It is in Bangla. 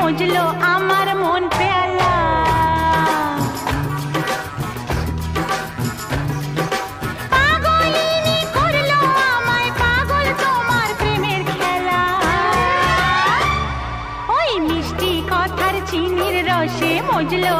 মজলো আমার মন পেয়ালা। পাগলিনী করলো আমায় পাগল তোমার প্রেমের খেলা। ওই মিষ্টি কথার চিনির রসে মজলো